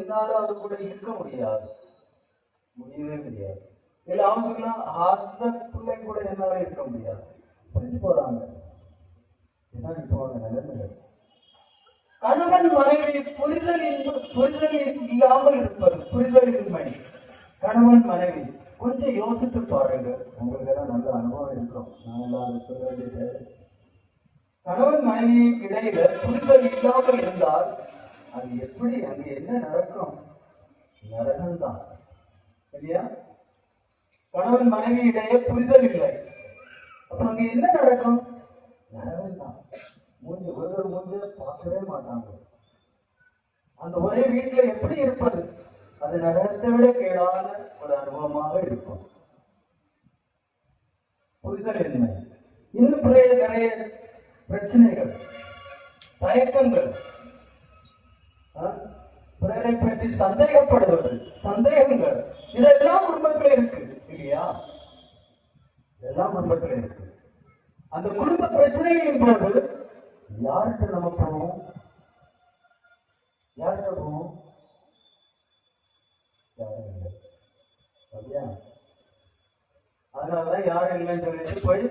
என்னால அது கூட இருக்க முடியாது, முடியவே முடியாது. இல்ல அவங்க சொல்லலாம், அந்த பிள்ளை கூட என்னால இருக்க முடியாது, புரிஞ்சு போறாங்க. இதான் இப்போ நிலைமை. கணவன் மனைவி புரிதல் இல்லாமல் இருப்பது, புரிதலின்மை. கணவன் மனைவி கொஞ்சம் யோசித்து பாருங்க, உங்களுக்கு எல்லாம் நல்ல அனுபவம் இருக்கும். நான் எல்லாரும் சொல்ல வேண்டியது, கணவன் மனைவி இடையில புரிதல் இல்லாமல் இருந்தால் அது எப்படி, அங்க என்ன நடக்கும்? நரகம் தான் இல்லையா? கணவன் மனைவி இடையே புரிதல் இல்லை, அப்ப அங்க என்ன நடக்கும்? நரகம் தான். மூஞ்சி ஒருவர் மூஞ்சில பார்க்கவே மாட்டாங்க. அந்த ஒரே வீட்டுல எப்படி இருப்பது? அது நரகத்தை விட கேடான ஒரு அனுபவமாக இருக்கும். புரிதல் என்ன? இன்னும் நிறைய பிரச்சனைகள், தயக்கங்கள், பிறரை பற்றி சந்தேகப்படுவது, சந்தேகங்கள், இதெல்லாம் குடும்பத்தில் இருக்கு இல்லையா? இதெல்லாம் குடும்பத்தில் இருக்கு. அந்த குடும்ப பிரச்சனைகளின் போது யார்கிட்ட நம்ம போவோம்? யார்கிட்ட போவோம்? யாரும் இல்லை அப்படியா? அதனாலதான் யாரும் இல்லைன்னு சொல்லிட்டு போய்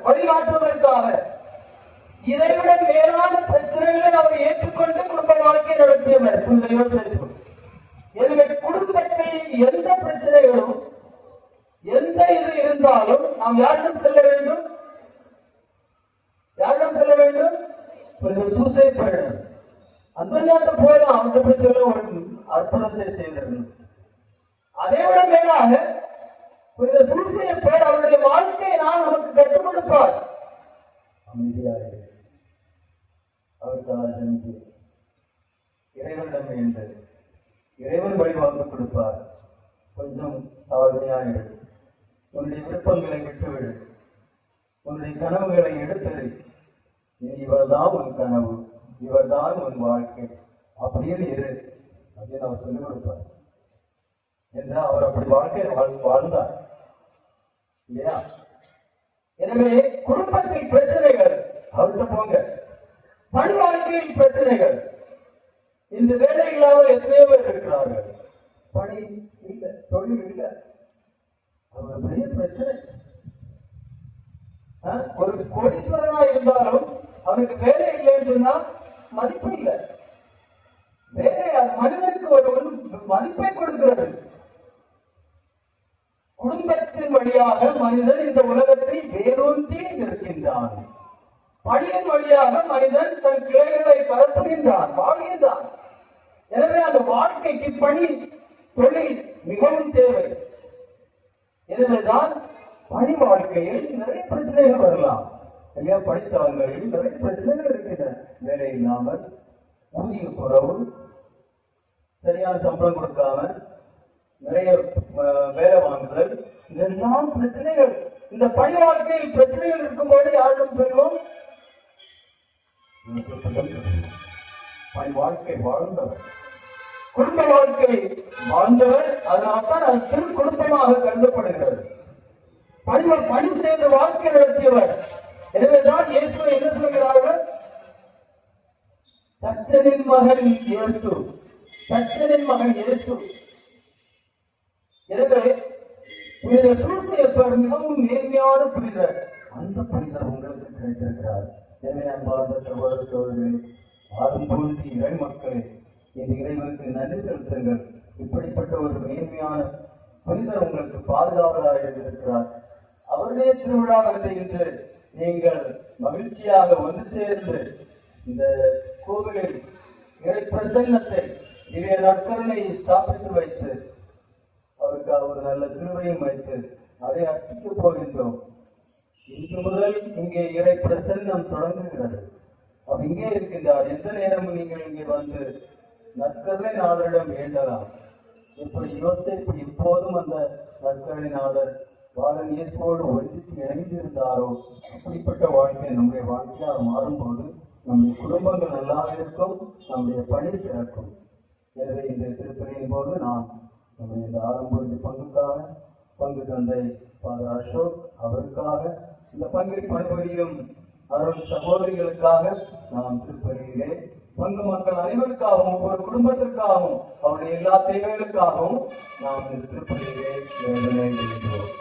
வழிகாட்டுவதற்காக இதைவிட மேலான பிரச்சனைகளை அவர் ஏற்றுக்கொண்டு குடும்ப வாழ்க்கை நடத்தியவர். எனவே குடும்பத்தில் எந்த பிரச்சனைகளும், எந்த இது இருந்தாலும் நாம் யாரிடம் செல்ல வேண்டும்? யாரிடம் செல்ல வேண்டும்? சூசைட் பண்ணணும். அந்த நேரத்தில் போயலாம், அந்த பிரச்சனை ஒரு அற்புதத்தை செய்திருந்தோம். அதை விட மேலாக சூசையை பேர் அவருடைய வாழ்க்கையை நான் நமக்கு கற்றுக் கொடுப்பார். அமைதியாக அவருக்கு இறைவனிடம் என்று இறைவன் வழிவாங்க கொடுப்பார். கொஞ்சம் தாழ்மையாக உன்னுடைய விருப்பங்களை விட்டுவிடு, உன்னுடைய கனவுகளை எடுத்தது, இவர்தான் உன் கனவு, இவர்தான் உன் வாழ்க்கை அப்படின்னு இரு அப்படின்னு அவர் சொல்லிக் கொடுப்பார். என்று அவர் அப்படி வாழ்க்கை வாழ்ந்தார் இல்லையா? எனவே குடும்பத்தில் பிரச்சனைகள் அவர்கிட்ட போங்க. பணி வாழ்க்கையில் பிரச்சனைகள், இந்த வேலை இல்லாமல் எத்தனையோ பேர் இருக்கிறார்கள். பணி இல்லை, தொழில் இல்லை, அவர் பெரிய பிரச்சனை. ஒரு கோடீஸ்வரனா இருந்தாலும் அவனுக்கு வேலை இல்லைன்னு சொன்னா மதிப்பு இல்லை. வேலை மனிதனுக்கு ஒரு மதிப்பை கொடுக்கிறது. குடும்பத்தின் வழியாக மனிதன் இந்த உலகத்தில் வேரூன்றி இருக்கின்றான். பணியின் வழியாக மனிதன் தன் கிளைகளை பரப்புகின்றான், வாழ்கின்றான். எனவே அந்த வாழ்க்கைக்கு பணி, தொழில் மிகவும் தேவை. எனவேதான் பணி வாழ்க்கையில் நிறைய பிரச்சனைகள் வரலாம் இல்லையா? படித்தவர்களில் நிறைய பிரச்சனைகள் இருக்கின்றன. வேலை இல்லாமல், ஊதிய குறைவு, சரியான சம்பளம் கொடுக்காம, நிறைய வேலை வாங்குதல், இதெல்லாம் பிரச்சனைகள். இந்த பணி வாழ்க்கையில் பிரச்சனைகள் இருக்கும்போது யாரும் சொல்லுவோம்? பணி வாழ்க்கை வாழ்ந்தவர், குடும்ப வாழ்க்கை வாழ்ந்தவர். அதனால்தான் அது திரு குடும்பமாக கருதப்படுகிறது. பணி செய்த வாழ்க்கை நடத்தியவர். எனவேதான் இயேசுவை என்ன சொல்கிறார்கள்? தச்சனின் மகன் இயேசு, தச்சனின் மகன் இயேசு. எனவே புனித சூசையப்பர் மிகவும் நேர்மையான புனிதர். அந்த புனிதர் உங்களுக்கு கிடைத்திருக்கிறார். எனவே அன்பார்ந்த சகோதர சகோதரிகளே, ஆறும்பொழுது இறை மக்களே, இந்த இறைவனுக்கு நன்றி செலுத்துங்கள். இப்படிப்பட்ட ஒரு நேர்மையான புனிதர் உங்களுக்கு பாதுகாவலாக இருக்கிறார். அவருடைய திருவிழா வந்து இன்று நீங்கள் மகிழ்ச்சியாக ஒன்று சேர்ந்து இந்த கோவிலில் இறை பிரசன்னத்தை, இவை நற்கருணையை ஸ்தாபித்து வைத்து, அவருக்கு ஒரு நல்ல சிலுவையும் வைத்து அதை அர்ப்பிக்கப் போகின்றோம். இன்று முதல் இங்கே இறை பிரசன்னம் தொடங்குகிறது. அவர் இங்கே இருக்கின்றார். எந்த நேரமும் நீங்கள் இங்கே வந்து நற்கருணை நாதரிடம் வேண்டலாம். எப்படி யோசிப்பு இப்போதும் அந்த நற்கருணை நாதர் பாலன் இயேசுவோடு ஒன்றித்து இணைந்திருந்தாரோ, அப்படிப்பட்ட வாழ்க்கை நம்முடைய வாழ்க்கையாக மாறும்போது நம்முடைய குடும்பங்கள் நல்லா இருக்கும், நம்முடைய பணி சிறக்கும். எனவே இந்த திருப்பலியின் போது நாம் நம்முடைய இந்த ஆரம்பொழுது பங்கு தந்தை ஃபாதர் அசோக் அவருக்காக, இந்த பங்கில் பணிபுரியும் அருள் சகோதரிகளுக்காக நாம் திருப்பலியிலே பங்கு மக்கள் அனைவருக்காகவும் ஒவ்வொரு குடும்பத்திற்காகவும் அவருடைய எல்லா தேவைகளுக்காகவும் நாம் இந்த திருப்பலியிலே வேண்டுகிறோம்.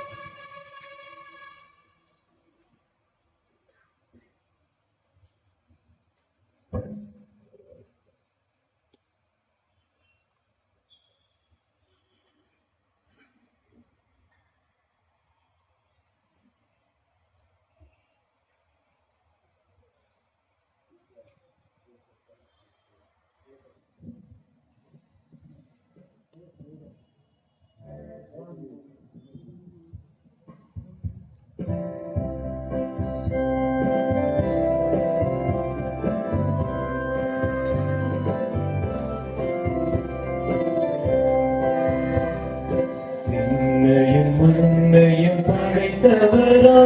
மண்ணையும் படைத்தவரா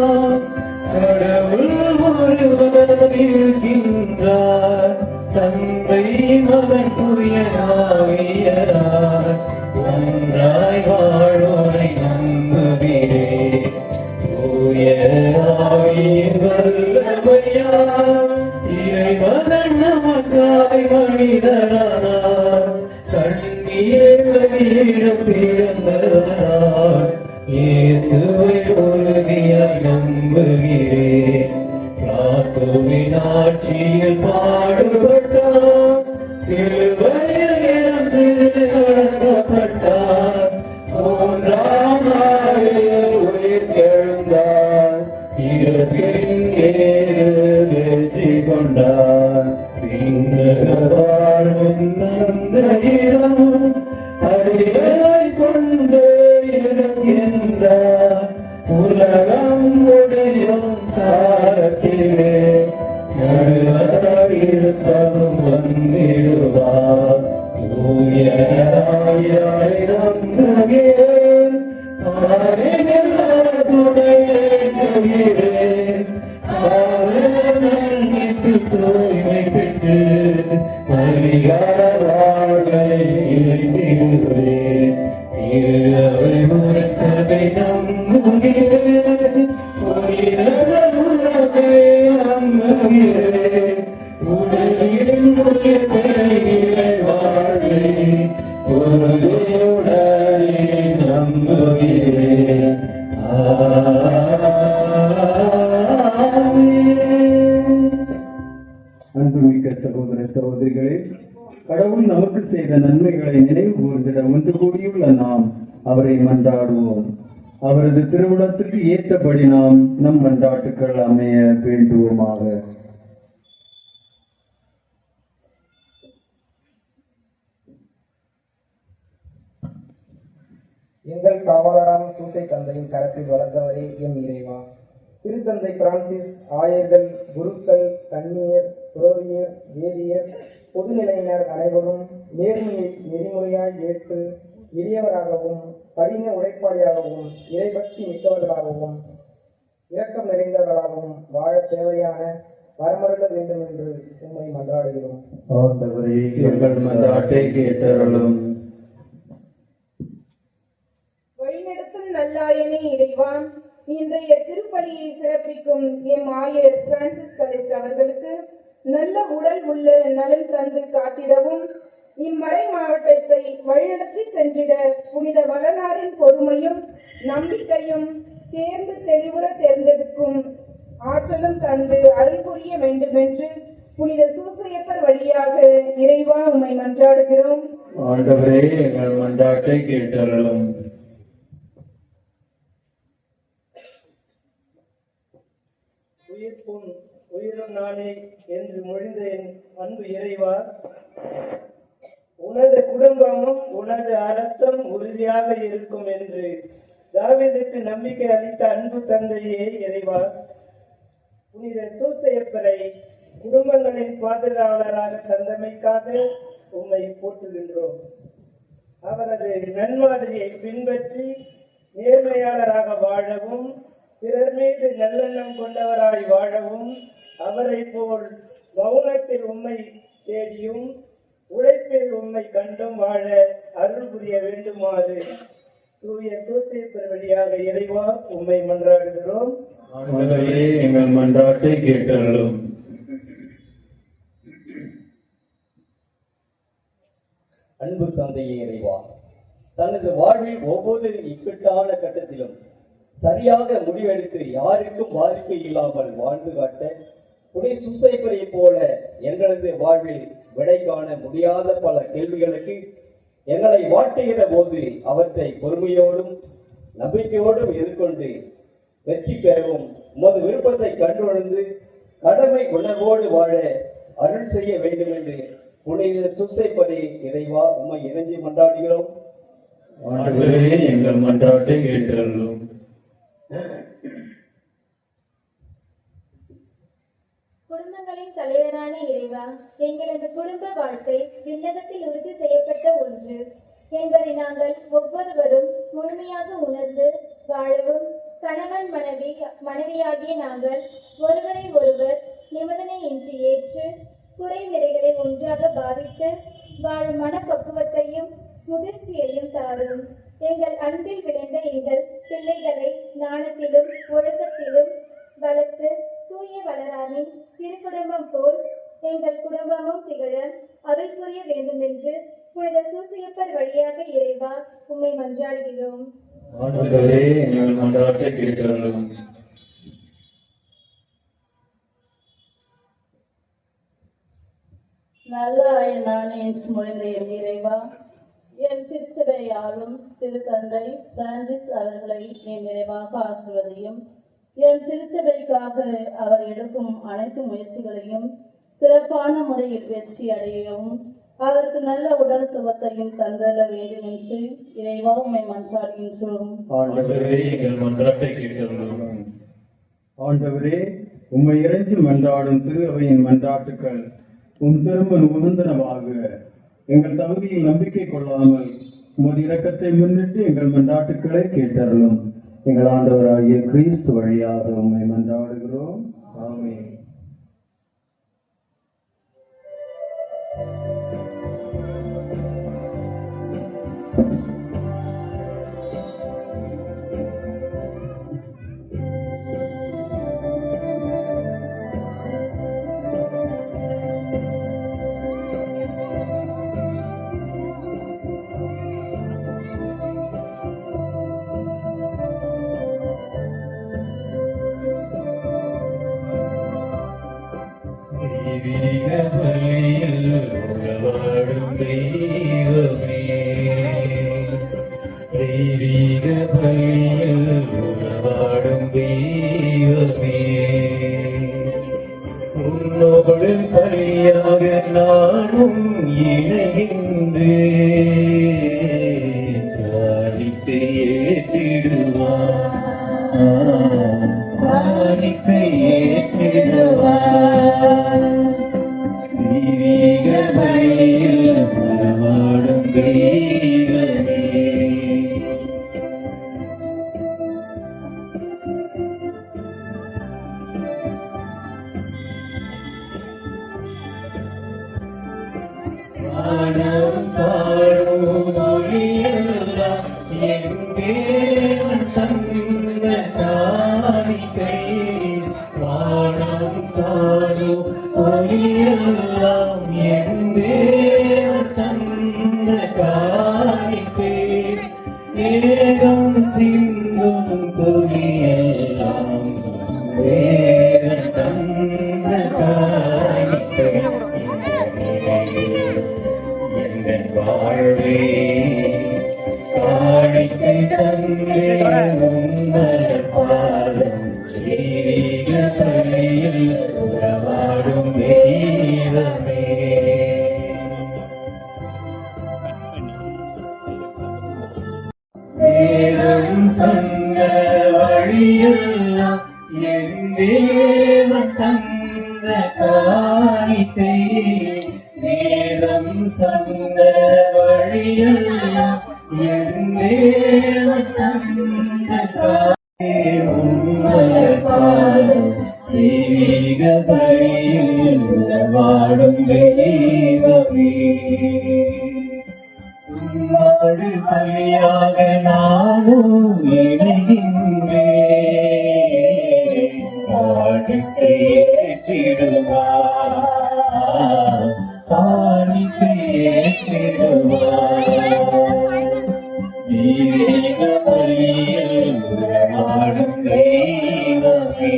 கடவுள் ஒருவர் இருக்கின்றார். தந்தை மகன் தூயனாவியரார் ஒன்றாய் வாழ்வோரை நம்புகிறேன். தூயனாவியின் வல்லமையார் இறைமகன் நமக்காய் மனிதரானார். கண்ணீரிடம் பிறந்தவரார் இயேசுவை உறுதியாய் நம்புகிறேன். பிளாத்துவின் ஆட்சியில் பாடுபட்டார், சிலுவையில் இறந்து அடக்கப்பட்டார். மூன்றாம் நாளில் உயிர்த்தெழுந்தார், இறப்பின் வெற்றி கொண்டார். விண்ணக வாழும் நந்தனிடம் அறிவை கொண்டு இருக்கின்றார். உலகம் முடியும் காலத்திலே நடுவராயிருப்பதும் வந்திடுவார். தூயராய் நம்புகிறேன், துணையேற்றுகிறேன். தூய்மை பெற்று அதிகார வாழ்வை இறைத்திடுகிறேன். இறை உரைத்ததை நம்புகிறேன், உயிரை நம்புகிறேன். உடலின் உயிரை வாழ்வை உறுதியுடனே நம்புகிறேன். அன்புமிக்க சகோதர சகோதரிகளே, கடவுள் நமக்கு செய்த நன்மைகளை நினைவு கூர்ந்திட ஒன்று கூடியுள்ள நாம் அவரை மன்றாடுவோம். அவரது திருவுளத்துக்கு ஏற்றபடி நாம் நம் மன்றாட்டுக்கள் அமைய வேண்டுவோமாக. எங்கள் காவலரான சூசை தந்தையின் கரத்தில் வளர்ந்தவரே எம் இறைவா, திருத்தந்தை பிரான்சிஸ், ஆயர்கள், குருக்கள், கன்னியர், துறவியர், வேதியர், பொதுநிலையினர் அனைவரும் நேர்மையை நெறிமுறையாய் ஏற்று எளியவராகவும் கடின உழைப்பாளியாகவும் இறைபக்தி மிக்கவர்களாகவும் இரக்கம் நிறைந்தவர்களாகவும் வாழ தேவையான வரமருள வேண்டும் என்று உண்மை மன்றாடுகிறோம். ஆண்டவரே, எங்கள் மன்றாட்டை கேட்டருளும். வழிநடத்தும் நல்லாயனே இறைவா, இன்றைய திருப்பலியை சிறப்பிக்கும் எம் ஆயர் பிரான்சிஸ் கலேஸ்ட் அவர்களுக்கு நல்ல உடல் உள்ள நலன் தந்து காத்திடவும், இம்மறை மாவட்டத்தை வழிநடத்தி சென்றிட புனித வளனாரின் பொறுமையும் நம்பிக்கையும் தேர்ந்து தெளிவுற தேர்ந்தெடுக்கும் ஆற்றலும் தந்து அருள் புரிய வேண்டுமென்று புனித சூசையப்பர் வழியாக இறைவா உம்மை மன்றாடுகிறோம். ஆண்டவரே, எங்கள் மன்றாட்டை கேட்டருளும். உயிர்ப்பும் உயிரும் நானே என்று மொழிந்த என் அன்பு இறைவா, உனது குடும்பமும் உனது அரசும் உறுதியாக இருக்கும் என்று தாவீதுக்கு நம்பிக்கை அளித்த அன்பு தந்தையே இறைவா, புனித சூசையப்பரை குடும்பங்களின் பாதுகாவலராக தந்தமைக்காக உம்மை போற்றுகின்றோம். அவரது நன்மாதிரியை பின்பற்றி நேர்மையாளராக வாழவும், பிறர் மீது நல்லெண்ணம் கொண்டவராய் வாழவும், அவரை போல் மௌனத்தில் உம்மை தேடியும் உழைப்பில் உம்மை கண்டும் வாழ அருள் புரிய வேண்டுமாறு தூய சூசையப்பர் வழியாக இறைவா உம்மை மன்றாடுகிறோம். ஆண்டவரே எங்கள் மன்றாட்டை கேட்டருளும். அன்பு தந்தையே இறைவா, தனது வாழ்வில் ஒவ்வொரு இக்கட்டான கட்டத்திலும் சரியாக முடிவெடுத்து யாருக்கும் பாதிப்பு இல்லாமல் வாழ்ந்து காட்ட புனித சூசையப்பரை போல எங்களது வாழ்வில் விடை காண முடியாத பல கேள்விகளுக்கு எங்களை வாட்டுகிற போது அவற்றை பொறுமையோடும் நம்பிக்கையோடும் எதிர்கொண்டு வெற்றி பெறவும் உமது விருப்பத்தை கண்டுணர்ந்து கடமை உணர்வோடு வாழ அருள் செய்ய வேண்டும் என்று புனித சூசைப்பரை இறைவா உம்மை இறைஞ்சி மன்றாடுகிறோம். ஆண்டவரே எங்கள் மன்றாட்டை கேட்டருளும். குடும்பங்களின் தலைவரான இறைவா, எங்களது குடும்ப வாழ்க்கை விண்ணகத்தில் உறுதி செய்யப்பட்ட ஒன்று என்பதை நாங்கள் ஒவ்வொருவரும் முழுமையாக உணர்ந்து வாழவும், கணவன் மனைவியாகிய நாங்கள் ஒருவரை ஒருவர் நிபந்தனையின்றி ஏற்று குறை நிறைகளை ஒன்றாக பாவித்து வாழும் மனப்பக்குவத்தையும் முதிர்ச்சியையும் தாரும். எங்கள் அன்பில் விளைந்த எங்கள் பிள்ளைகளை ஞானத்திலும் ஒழுக்கத்திலும் வளர்த்து தூய வளரானின் திருக்குடும்பம் போல் எங்கள் குடும்பமும் திகழ அருள் புரிய வேண்டும் என்று புனித சூசையப்பர் வழியாக இறைவா உம்மை மன்றாடுகிறோம். ஆண்டவரே எங்கள் மன்றாட்டை கேட்டருளும். நல்ல நானே மொழிந்த என் இறைவா, என் திருச்சபையாலும் திருத்தந்தை பிரான்சிஸ் அவர்களை என் நிறைவாக ஆசிர்வதையும், என் திருச்சபைக்காக அவர் எடுக்கும் அனைத்து முயற்சிகளையும் சிறப்பான முறையில் வெற்றி அடையவும் அவருக்கு நல்ல உடல் சுகத்தையும் தந்தர வேண்டும் என்று இறைவா உம்மை மன்றாடுகின்றோம். ஆண்டவரே எங்கள் மன்றாட்டை கேட்டருளும். ஆண்டவரே, உம்மை இறைஞ்சி மன்றாடும் திரு அவையின் மன்றாட்டுக்கள் திரும்ப உகந்தனவாக எங்கள் தகுதியை நம்பிக்கை கொள்ளாமல் உமது இரக்கத்தை முன்னிட்டு எங்கள் மன்றாட்டுக்களை கேட்டருளும். எங்கள் ஆண்டவராகிய கிறிஸ்து வழியாக உம்மை மன்றாடுகிறோம். ஆமென். தெய்வீக பலியில் உறவாடும் தெய்வமே, தெய்வீக பலியில் உறவாடும் தெய்வமே, உன்னோடு பலியாக நானும் இணைகின்றேன். காணிக்கை ஏற்றிடுவான், காணிக்கை ஏற்றிடுவான். தெய்வீக பலியில் உறவாடும் தெய்வமே. வானம் பாடும் மொழியெல்லாம் என் தேவன் தந்த காணிக்கை. வானம் பாடும் மொழியெல்லாம் என் தேவன் தந்த காணிக்கை. மேகம் சிந்தும் துளியெல்லாம் தேவன் தந்த காணிக்கை. எங்கள் வாழ்வே காணிக்கை தந்தே உங்கள் பாதம். தெய்வீக பலியில் உறவாடும் தெய்வமே. வேதம் சொன்ன வழியெல்லாம் என் தேவன் தந்த காணிக்கை. வேதம் சொன்ன வழியெல்லாம் என் தேவன் தந்த காணிக்கை. உங்கள் பாதம் தெய்வீக பலியில் உறவாடும் தெய்வமே. உன்னோடு பலியாக நானும் இணைகின்றேன். காணிக்கை ஏற்றிடுவார், காணிக்கை ஏற்றிடுவார். தெய்வீக பலியில் உறவாடும் தெய்வமே.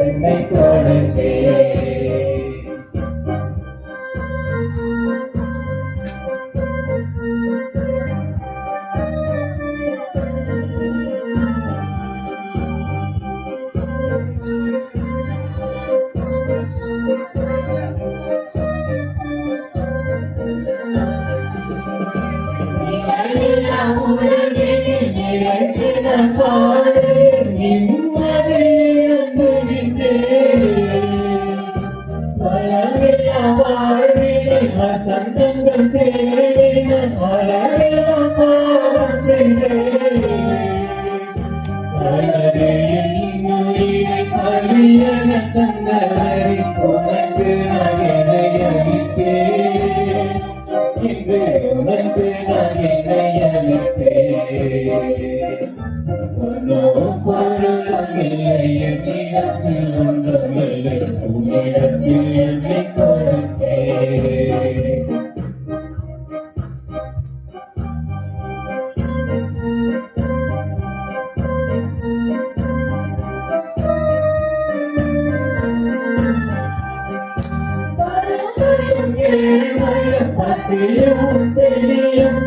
என்னை கொடுத்தே சந்தங்கள் தேடின தந்தரை உனக்கு நகையளித்தே, இன்று உனக்கு நகையளித்தே. பொருளும் இல்லை என்னிடத்தில் ஒன்றுமில்லை, உன்னிடத்தில் என்னை கொடுத்தே. பசியும் தெளியும்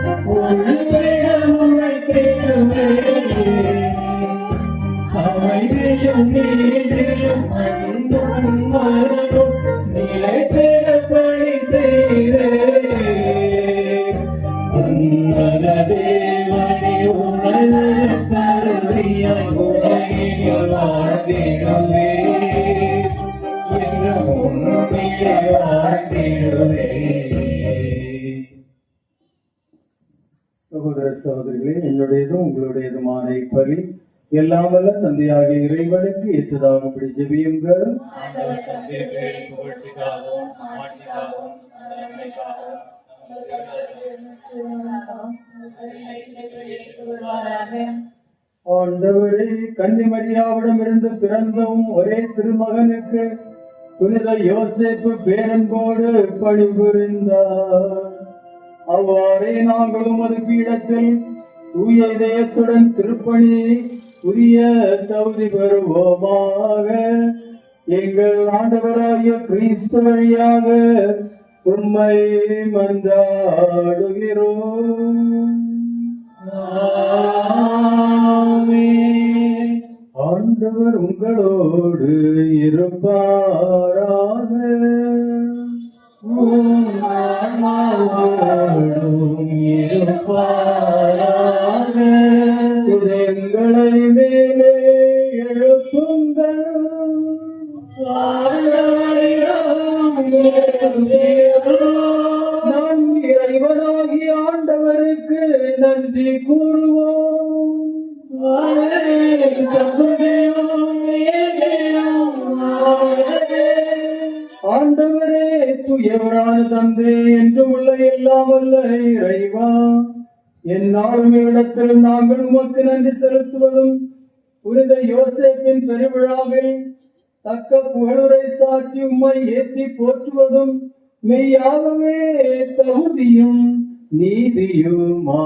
அமைதியும் நீதியும் அன்பும் மரமும் நிலைத்திடப்படி செய்தே. உன்னத தேவனே உனது கருதியாய் உலகில் வாழ்ந்திடுவே, என்றும் உன்னிலே வாழ்ந்திடுவே. சகோதர சகோதரிகளே, என்னுடையதும் உங்களுடையதுமான இப்பலி எல்லாம் வல்ல தந்தையாகிய இறைவனுக்கு ஏற்றதாகும்படி ஜெபியுங்கள். ஆண்டவரே, கன்னிமரியாவிடமிருந்து பிறந்தவும் ஒரே திருமகனுக்கு புனித யோசேப்பு பேரன்போடு பணிபுரிந்தார். அவ்வாறே நாங்களும் அது பீடத்தில் தூய இதயத்துடன் திருப்பணியை புரிய தகுதி பெறுவோமாக. எங்கள் ஆண்டவராகிய கிறிஸ்து வழியாக உம்மை மன்றாடுகிறோம். ஆமென். ஆண்டவர் உங்களோடு இருப்பாராக. இருப்பாராக. எங்களை மேலே எழுப்புங்கள். நம் இறைவனாகிய ஆண்டவருக்கு நன்றி கூறுவோம். ஆண்டவரே, தூயவரான தந்தை என்றும் உள்ள எல்லாம் வல்ல இறைவா, எந்நாளும் இடத்தில் நாங்கள் உமக்கு நன்றி செலுத்துவதும் புனித யோசேப்பின் பெருவிழாவில் தக்க புகழுரை சாட்சி உம்மை ஏற்றி போற்றுவதும் மெய்யாகவே தகுதியும் நீதியுமாகும்.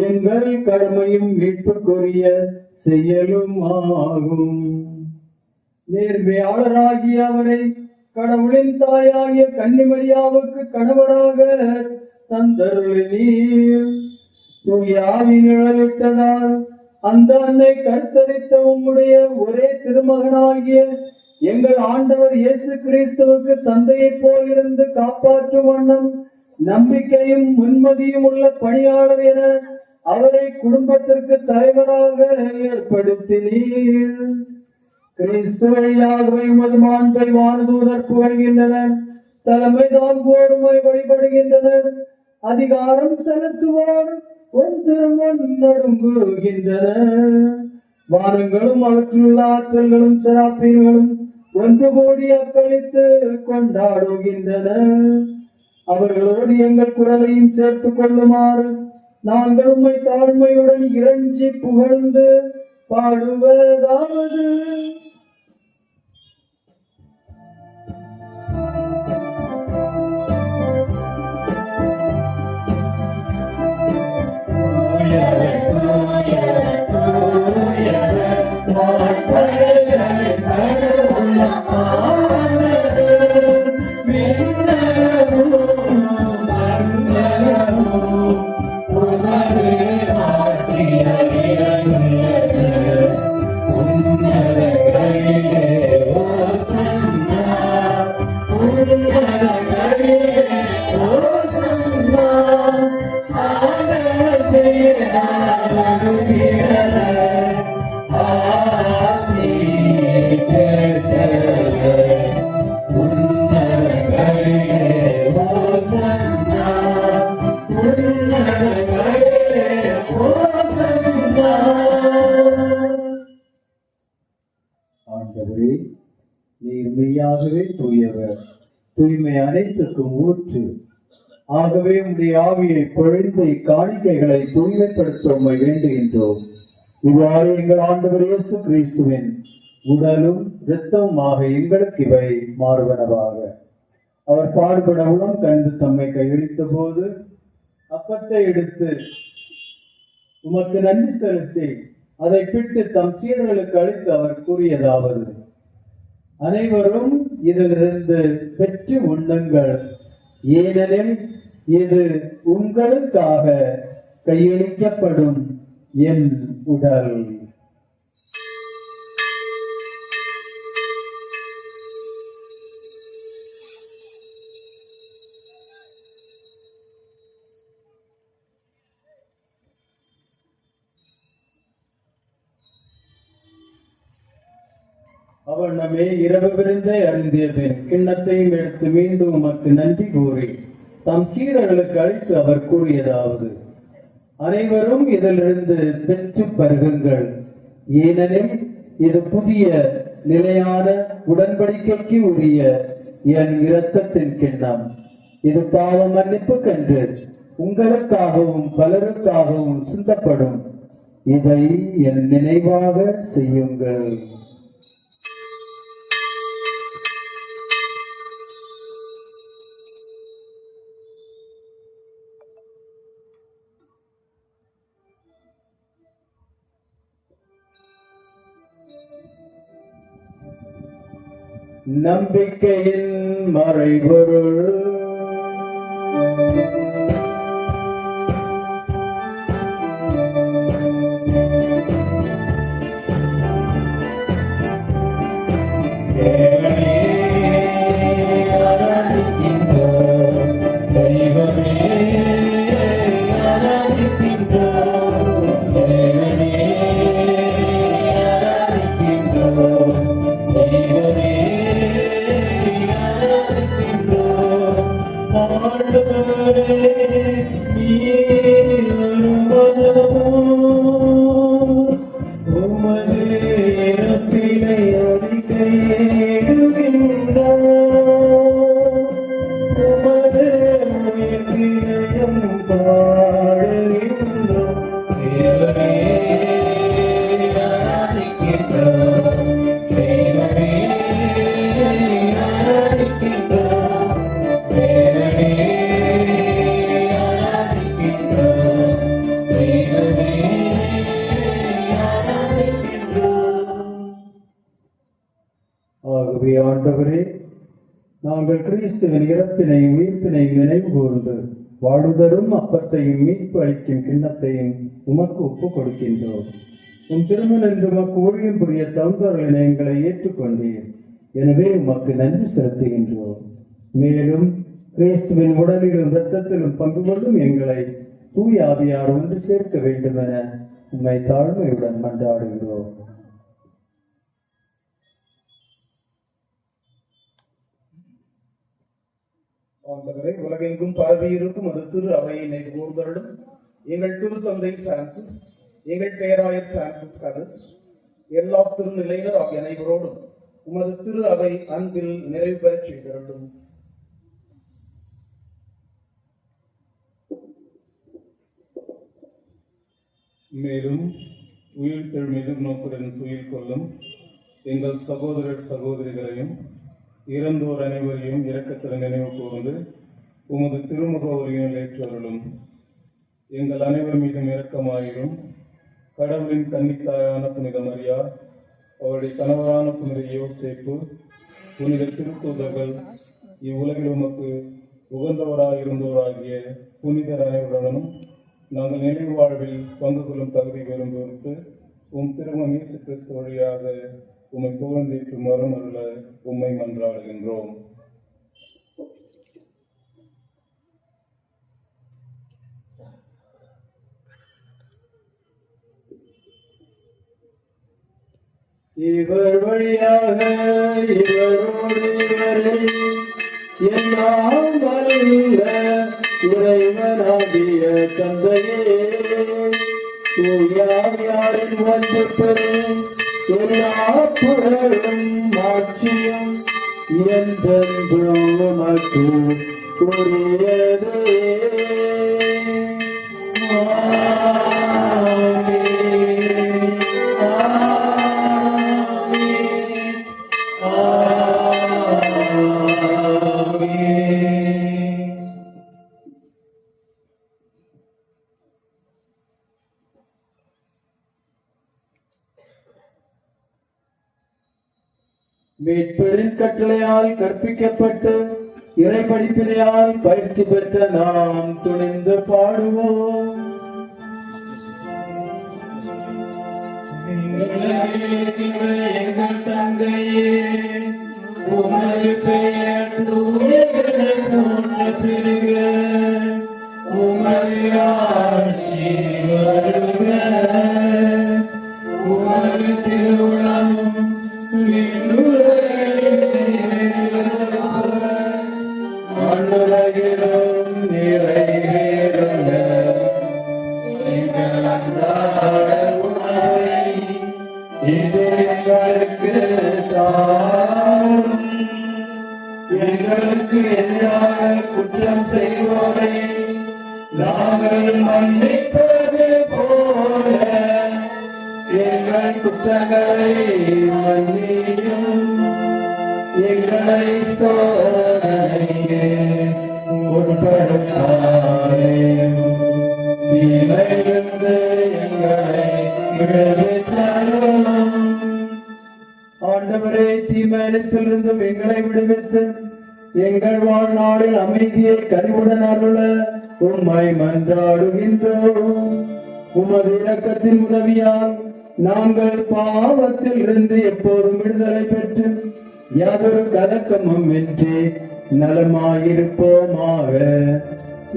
எங்கள் கடமையும் மீட்புக்குரிய செயலும் ஆகும். நேர்மையாளராகிய அவரை கடவுளின் தாயாகிய கன்னிமரியாவுக்கு கணவராக தந்தருளினீர். தூயாவி நிழலிட்டதால் அந்த அன்னை கருத்தரித்த உம்முடைய ஒரே திருமகனாகிய எங்கள் ஆண்டவர் இயேசு கிறிஸ்துவுக்கு தந்தையைப் போல் இருந்து காப்பாற்றும் வண்ணம் நம்பிக்கையும் முன்மதியும் உள்ள பணியாளர் என அவரை குடும்பத்திற்கு தலைவராக ஏற்படுத்தினீர். கிறிஸ்து வழியாகவே உமது மாண்பை வானதூதர் புகழ்கின்றனர். தலைமை தாங்குவோருமை வழிபடுகின்றனர். அதிகாரம் செலுத்துவோர் உன் திருமுன் நடுங்குகின்றனர். வானங்களும் அவற்றுள்ள ஆற்றல்களும் செராப்பீன்களும் ஒன்று கூடி அக்களித்து கொண்டாடுகின்றனர். அவர்களோடு எங்கள் குரலையும் சேர்த்துக் கொள்ளுமாறு நாங்கள் உம்மை தாழ்மையுடன் இறைஞ்சி புகழ்ந்து பாடுவதாவது. ஆண்டவரே, நீர் மெய்யாகவே தூயவர், தூய்மை அனைத்துக்கும் ஊற்று. ஆகவே உம்முடைய ஆவியை பொழிந்து இக்காணிக்கைகளை தூய்மைப்படுத்த உம்மை வேண்டுகின்றோம். இவ்வாறு எங்கள் ஆண்டவர் இயேசு கிறிஸ்துவின் உடலும் இரத்தமுமாக எங்களுக்கு இவை மாறுவனவாக. அவர் பாடுபட உளம் கண்டு தம்மை கையளித்த போது அப்பத்தை எடுத்து உமக்கு நன்றி செலுத்தி அதை பிட்டு தம் சீடர்களுக்கு அளித்து அவர் கூறியதாவது: அனைவரும் இதிலிருந்து பெற்று உண்ணுங்கள், ஏனெனில் இது உங்களுக்காக கையளிக்கப்படும் என் உடல். அவர் நம்மை இரவு விருந்தை அருந்திய பின் கிண்ணத்தையும் எடுத்து மீண்டும் உமக்கு நன்றி கூறி தம் சீடர்களுக்கு அளித்து அவர் கூறியதாவது: அனைவரும் இதிலிருந்து பெற்று பருகுங்கள், ஏனெனில் இது புதிய நிலையான உடன்படிக்கைக்கு உரிய என் இரத்தத்தின் கிண்ணம். இது பாவ மன்னிப்புக்கென்று உங்களுக்காகவும் பலருக்காகவும் சிந்தப்படும். இதை என் நினைவாக செய்யுங்கள். நம்பிக்கையின் மறைபொருள். ஆகவே ஆண்டவரே, நாங்கள் கிறிஸ்துவின் இறப்பினையும் உயிர்ப்பினையும் நினைவு கூர்ந்து வாழ்வுதரும் அப்பத்தையும் மீட்பு அளிக்கும் கிண்ணத்தையும் உமக்கு ஒப்புக் கொடுக்கின்றோம். உம் திருமணம் என்று உமக்கு ஊழியம் புரிய தகுந்தவர்களை எங்களை ஏற்றுக்கொண்டீர். எனவே உமக்கு நன்றி செலுத்துகின்றோம். மேலும் கிறிஸ்துவின் உடலிலும் இரத்தத்திலும் பங்கு கொள்ளும் எங்களை தூய ஆவியார் ஒன்று சேர்க்க வேண்டும் என உம்மை தாழ்மையுடன் மன்றாடுகிறோம். ஆண்டவரை, உலகெங்கும் பரவியிருக்கும் அது திரு அவையினை கூர்ந்தருளும். எங்கள் திருத்தந்தை பிரான்சிஸ், எங்கள் பேராயர் பிரான்சிஸ் கலிஸ், எல்லா திருநிலையினர் ஆகிய அனைவரோடும் உமது திரு அவை அன்பில் நிறைவு பெறச் செய்தருளும். மேலும் உயிர்த்தெழும் எதிர்நோக்குடன் துயில் கொள்ளும் எங்கள் சகோதரர் சகோதரிகளையும் இறந்தோர் அனைவரையும் இரக்கத்துடன் நினைவு கூர்ந்து உமது திருமுக ஒளியில் ஏற்றருளும். எங்கள் அனைவர் மீதும் இரக்கமாயிரும். கடவுளின் கன்னித்தாயான புனித மரியா, அவருடைய கணவரான புனித யோசேப்பு, புனித திருத்தூதர்கள், இவ்வுலகில் உமக்கு உகந்தவராயிருந்தோராகிய புனிதர் அனைவருடனும் நாங்கள் நினைவு வாழ்வில் பங்கு கொள்ளும் தகுதி பெறும் பொருட்டு உம் திருமணம் இயேசு கிறிஸ்து வழியாக உம்மை புகழ்ந்தேற்று மறுமருள உம்மை மன்றாடுகின்றோம். இவர் வழியாக இவரோடு இவரை எல்லாம் வல்ல இறைவனாகிய தந்தையே, தூயாவியாரின் வந்து பெறும் எல்லா புகழும் மாட்சியும் என்றென்றும் உமக்கு உரியதே. மீட்பெரின் கட்டளையால் கற்பிக்கப்பட்டு இறை படிப்பினையால் பயிற்சி பெற்ற நாம் துணிந்து பாடுவோம். எங்கள் தந்தையே, உமது பெயர் தூயது போன்ற பெருக, உமது ஆட்சி வருக, உமது திருவுளம் மண்ணுலகிலும் நிறைவேறுக. எங்கள் அன்றாட உணவை இது எங்களுக்கு தாரும். எங்களுக்கு எதிராக குற்றம் செய்வோரை நாங்கள் மன்னிப்பது போல எங்கள் குற்றங்களை மன்னியும். எங்களை சோதனைக்கு உட்படுத்தாதேயும், தீமையிலிருந்து எங்களை விடுவித்தருளும். ஆண்டவரே, தீமையிலிருந்தும் எங்களை விடுவித்து எங்கள் வாழ்நாளில் அமைதியை கனிவுடன் அருள உம்மை மன்றாடுகின்றோம். உமது இரக்கத்தின் உதவியால் நாங்கள் பாவத்தில் இருந்து எப்போதும் விடுதலை பெற்று யாதொரு கலக்கமும் இன்றி நலமாயிருப்போமாக.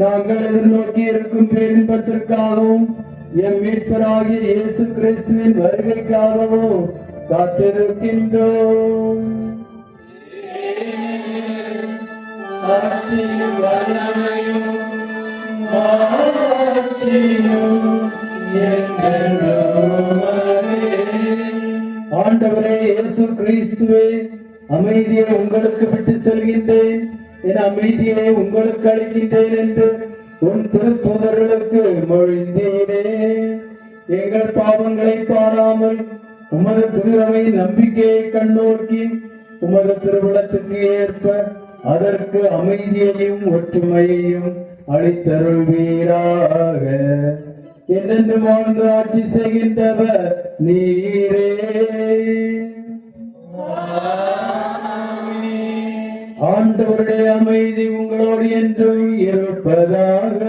நாங்கள் எதிர்நோக்கி இருக்கும் பேரின்பத்திற்காகவும் எம் மீட்பராகிய இயேசு கிறிஸ்துவின் வருகைக்காகவும் காத்திருக்கின்றோம். ஆண்டவரே இயேசு கிறிஸ்துவே, அமைதியை உங்களுக்கு விட்டு செல்கின்றேன், என் அமைதியை உங்களுக்கு அளிக்கின்றேன் என்று உன் திருத்தூதர்களுக்கு மொழிந்தீரே. எங்கள் பாவங்களை பாராமல் உமது திருவை நம்பிக்கையை கண்ணோக்கி உமது திருவிழத்துக்கு ஏற்ப அதற்கு அமைதியையும் ஒற்றுமையையும் அளித்தருள்வீராக. என்னென்று வாழ்ந்து ஆட்சி செய்கின்றவர் நீரே. ஆண்டவருடைய அமைதி உங்களோடு என்றும் இருப்பதாக.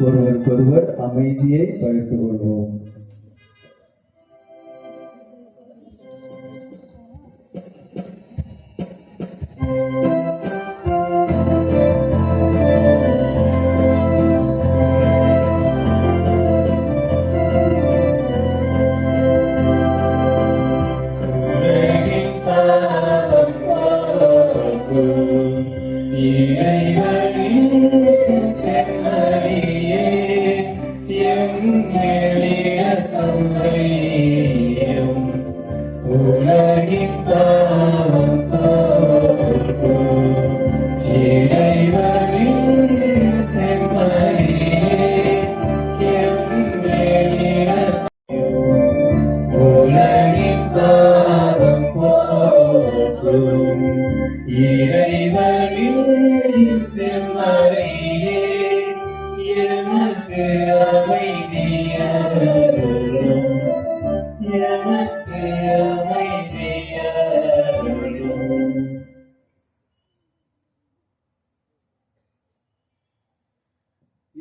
ஒருவருக்கொருவர் அமைதியை பகிர்ந்து கொள்வோம்.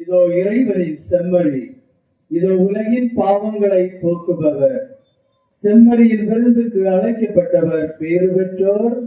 இதோ இறைவனின் செம்மறி, இதோ உலகின் பாவங்களை போக்குபவர். செம்மறியின் விருந்துக்கு அழைக்கப்பட்டவர் பேறு பெற்றோர்.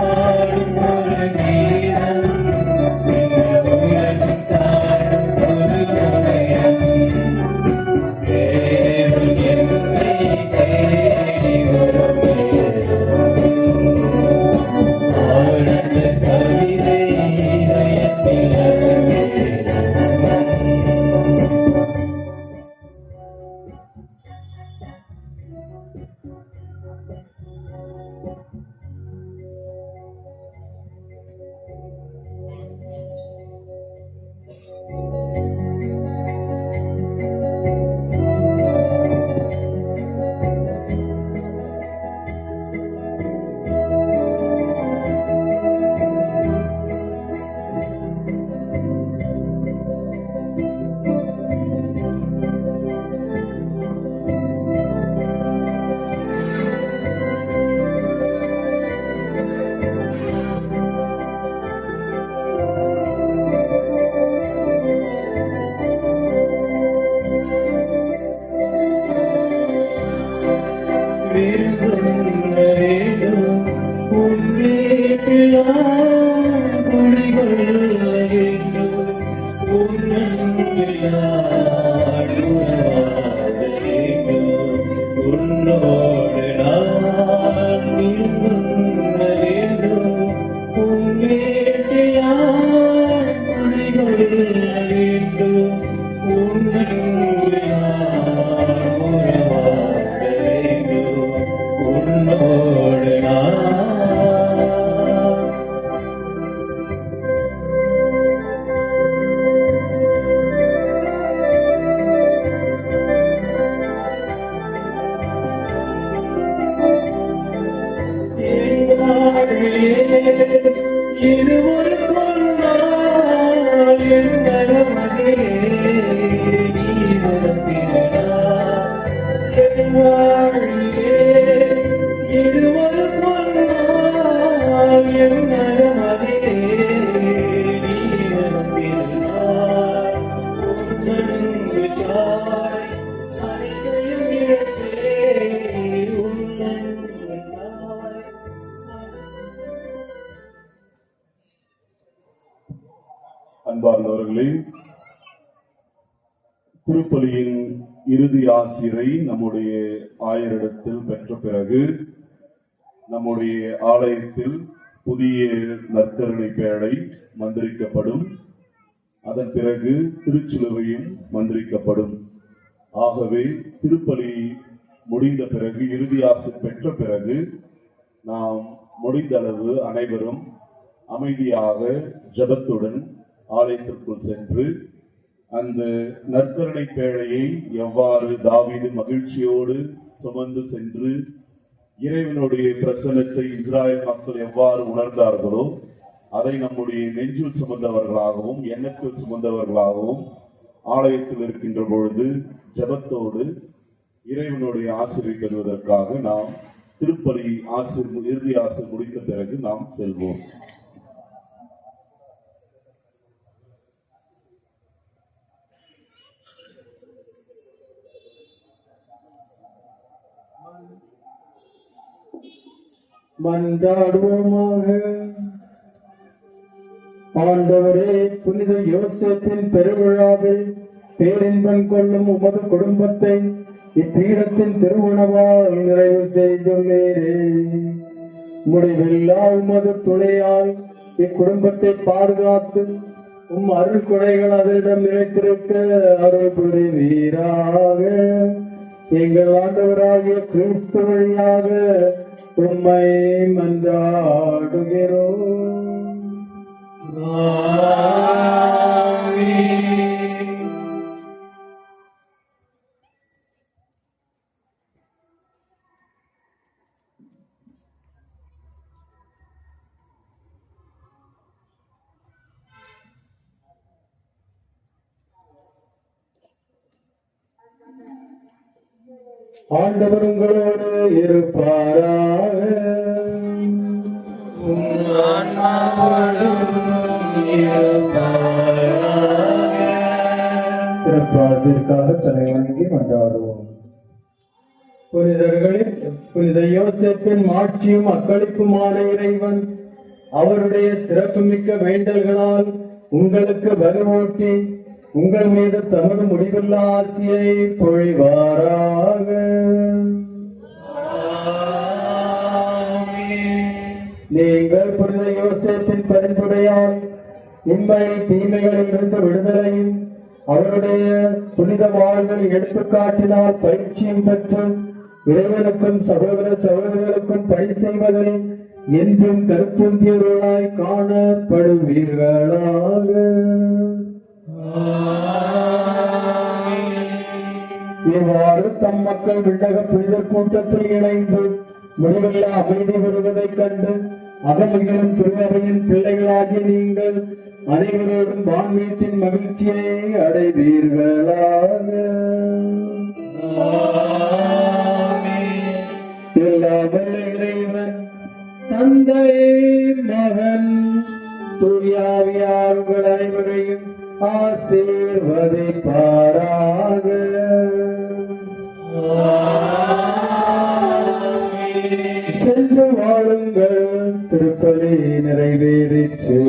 பாடும் உன்னோடு நான் இருந்துண்ண வேண்டும் உன்வேட்டையாய் குடிகொள்ள வேண்டும் உன்னோடு நான் உறவாட வேண்டும் உன்னோடு நான் இது ஒரு பொன்னாள் என் மனமகே நீ உனக்கினாய் என் வாழ்வே இது ஒரு பொன்னாள் என் மனமகே நீ உனக்கினாய் உன்னன்பு தாய் அனைத்தையும் இழந்தே உன்னன்பு தாய் அன்பார்ந்தவர்களே, திருப்பலியின் இறுதி ஆசிரை நம்முடைய ஆயரிடத்தில் பெற்ற பிறகு நம்முடைய ஆலயத்தில் புதிய நற்கருணை பேழை மந்திரிக்கப்படும். அதன் பிறகு திருச்சிலுவையும் மந்திரிக்கப்படும். ஆகவே திருப்பலி முடிந்த பிறகு இறுதி ஆசி பெற்ற பிறகு நாம் முடிந்த அளவு அனைவரும் அமைதியாக ஜபத்துடன் ஆலயத்திற்குள் சென்று அந்த நற்கருணை பேழையை எவ்வாறு தாவீது மகிழ்ச்சியோடு சுமந்து சென்று இறைவனுடைய பிரசன்னத்தை இஸ்ராயல் மக்கள் எவ்வாறு உணர்ந்தார்களோ அதை நம்முடைய நெஞ்சில் சுமந்தவர்களாகவும் எண்ணத்தில் சுமந்தவர்களாகவும் ஆலயத்தில் இருக்கின்ற பொழுது ஜபத்தோடு இறைவனுடைய ஆசிரியை பெறுவதற்காக நாம் திருப்பலி இறுதி ஆசிர் முடித்த பிறகு நாம் செல்வோம். மன்றாடுவோமாக. ஆண்டவரே, புனித யோசேப்பின் பெருவிழாவில் பேரின்பம் கொள்ளும் உமது குடும்பத்தை இப்பீடத்தின் திருவுணவால் நிறைவு செய்துள்ளீரே. முடிவில்லா உமது துணையால் இக்குடும்பத்தை பாதுகாத்து அருள் கொடைகள் அதனிடம் நிலைத்திருக்க அருள் புரிவீராக. எங்கள் ஆண்டவராகிய கிறிஸ்து வழியாக உம்மை மன்றாடுகிறோம். ஆண்டவர் உங்களோடு இருப்பாராக. சிறப்பாசிற்காக தலைவணங்கி மன்றாடுவோம். புனித யோசேப்பின் மாட்சியும் அக்களிப்புமான இறைவன் அவருடைய சிறப்புமிக்க வேண்டல்களால் உங்களுக்கு வலுவூட்டி உங்கள் மீது தமது முடிவில்லா ஆசியை பொழிவாராக. நீங்கள் புனித யோசேப்பின் பரிந்துரையால் இம்மை தீமைகளில் இருந்து விடுதலையும் அவருடைய புனித வாழ்வில் எடுத்துக்காட்டினால் பயிற்சியும் பெற்று இறைவனுக்கும் சகோதர சகோதரர்களுக்கும் பணி செய்வதில் என்றும் கருத்துந்தியவர்களாய் காணப்படுவீர்களாக. இவ்வாறு தம் மக்கள் விண்ணக புனிதர் கூட்டத்தில் இணைந்து முடிவில்லா அமைதி வருவதைக் கண்டு அகமகிழும் திருவையின் பிள்ளைகளாகிய நீங்கள் அனைவரோடும் வான்மீட்டின் மகிழ்ச்சியை அடைவீர்களாக. எல்லா வல்ல இறைவன் தந்தை மகன் தூயாவியார் உங்கள் அனைவரையும் ஆசீர்வதிப்பாராக. சென்று வாழுங்கள், திருப்பலி நிறைவேறிற்று.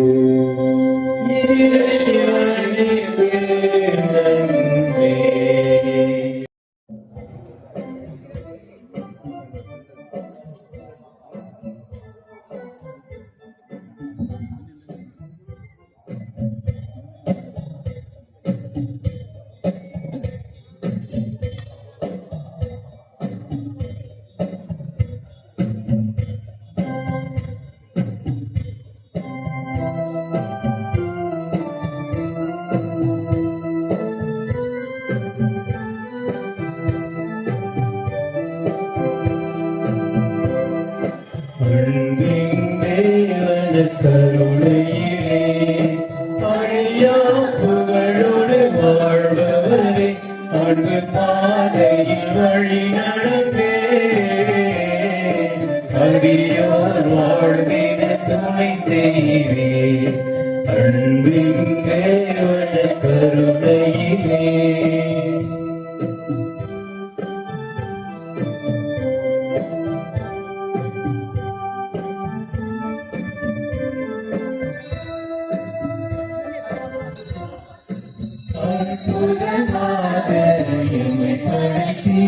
நடப்பே அடியார் வாழ்வின துணை செய்வே அன்பின் தேவன கருணையிலே அற்புதமாக எம்மை படைத்தீ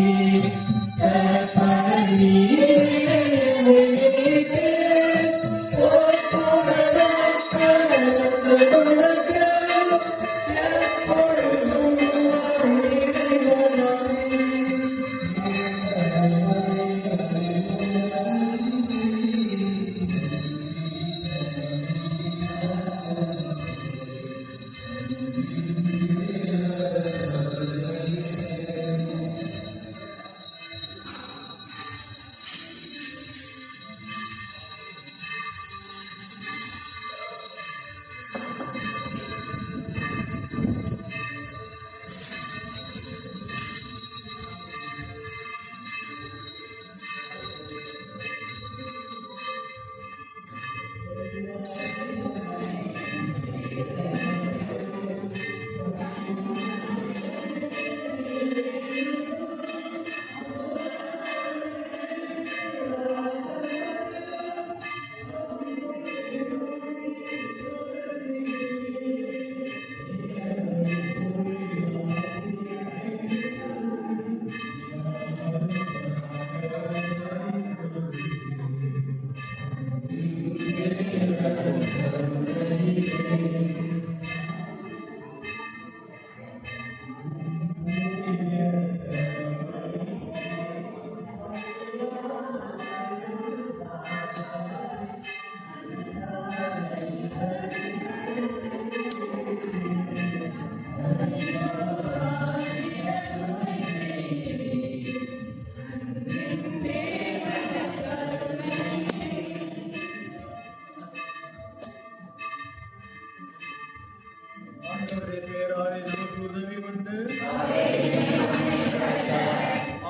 ஆண்டவருடைய பெயராலே நமக்கு உதவி உண்டு.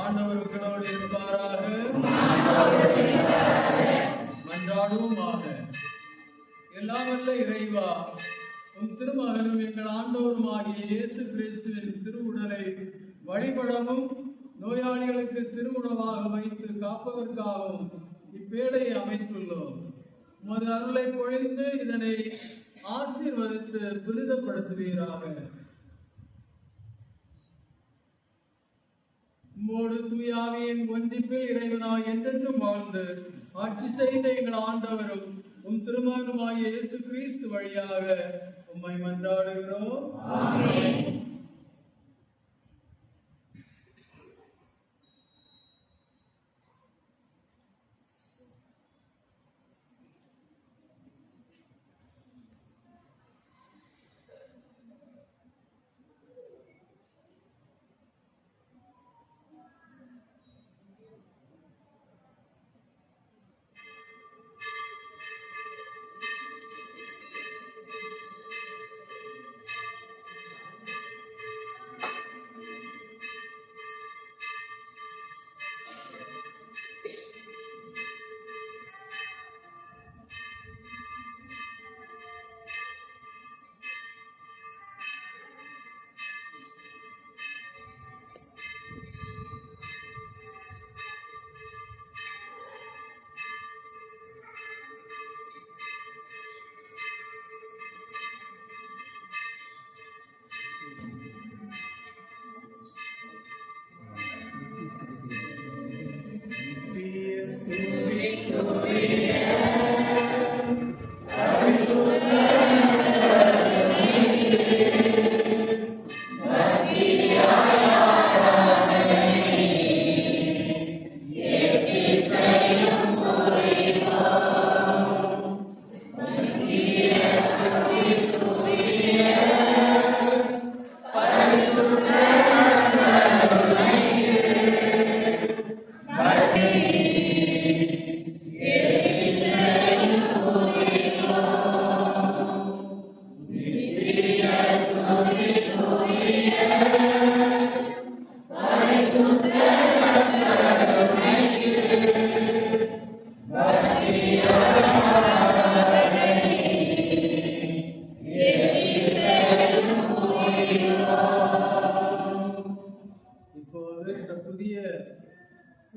ஆண்டவர் உங்களோடு இருப்பாராக. மன்றாடுவோமாக. எல்லாம் வல்ல இறைவா, உம் திருமகனும் எங்கள் ஆண்டவருமாகிய இயேசு கிறிஸ்துவின் திருவுடலை வழிபடவும் நோயாளிகளுக்கு திருவுணவாக வைத்து காப்பதற்காகவும் இப்பேழையை அமைத்துள்ளோம். உமது அருளை பொழிந்து இதனை ஆசீர்வதித்து புனிதப்படுத்துவீராக. உம்மோடு தூயாவியின் ஒன்றிப்பில் இறைவனாய் என்றென்றும் வாழ்ந்து ஆட்சி செய்த எங்கள் ஆண்டவரும் உம் திருமகனுமாகிய இயேசு கிறிஸ்து வழியாக உம்மை மன்றாடுகிறோம்.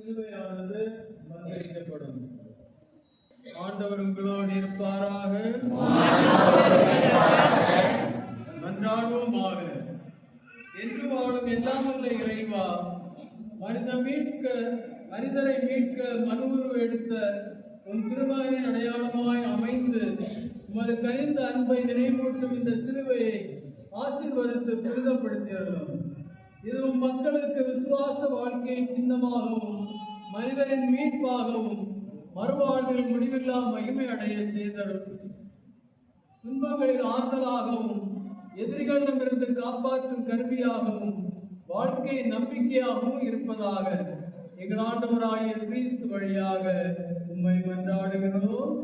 சிலுவையானது மந்திரிக்கப்படும். ஆண்டவர் உங்களோடு இருப்பாராக. மன்றாடுவோமாக. என்று வாழும் எல்லாம் உள்ள இறைவா, மனிதரை மீட்க மனுவுரு எடுத்த உன் திருமகனின் அடையாளமாய் அமைந்து உமது கனிந்த அன்பை நினைவூட்டும் இந்த சிலுவையை ஆசீர்வதித்து புனிதப்படுத்தியறலும். இது மக்களுக்கு விசுவாச வாழ்க்கையின் சின்னமாகவும் மனிதனின் மீட்பாகவும் மறுவாழ்வில் முடிவில்லா மகிமை அடைய செய்தரும். துன்பங்களில் ஆறுதலாகவும் எதிரிகளிடமிருந்து காப்பாற்றும் கருவியாகவும் வாழ்க்கையின் நம்பிக்கையாகவும் இருப்பதாக எங்கள் ஆண்டவராகிய கிறிஸ்து வழியாக உம்மை மன்றாடுகிறோம்.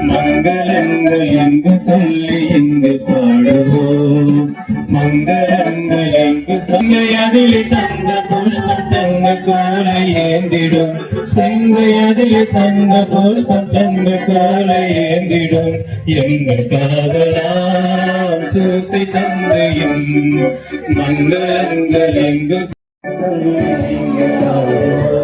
மங்களங்கள் எங்கு சொல்லி எங்கு பாடுவோம், மங்களங்கள் எங்கு செங்கையதில் தந்த புஷ்பம் தங்க கோலை ஏந்திடும், செங்கையதில் தந்த புஷ்பம் தங்க கோலை ஏந்திடும், எங்கள் காவலாம் சூசை தந்தையும் மங்களங்கள் எங்கு சொல்லி எங்கு பாடுவோம்.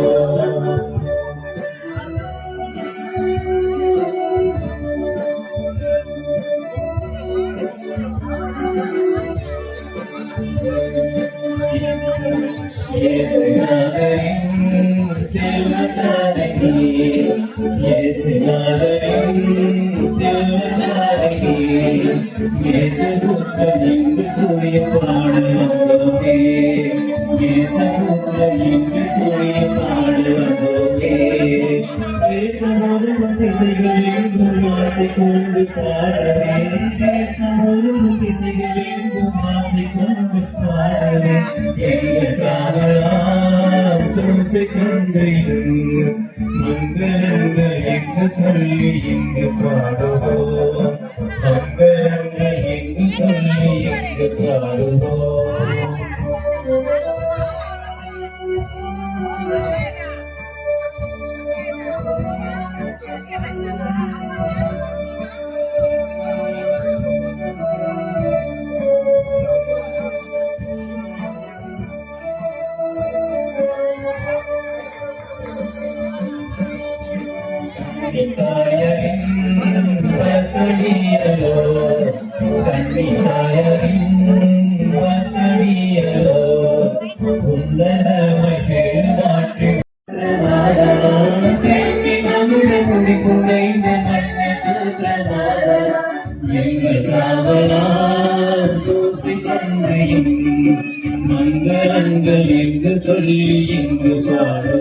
ஆசை கொண்டு பாடவே தேசம் ஒரு திசைகள் எங்கும் ஆசை கொண்டு பாடவே எங்கள் காவலாம் சூசை கொண்டு மங்களங்கள் எங்கு சொல்லி இங்கு பாடுவோம் மங்களங்கள் எங்கு சொல்லி இங்கு பாடுவோம் மங்களங்கள் என்று சொல்லி இங்கு பாட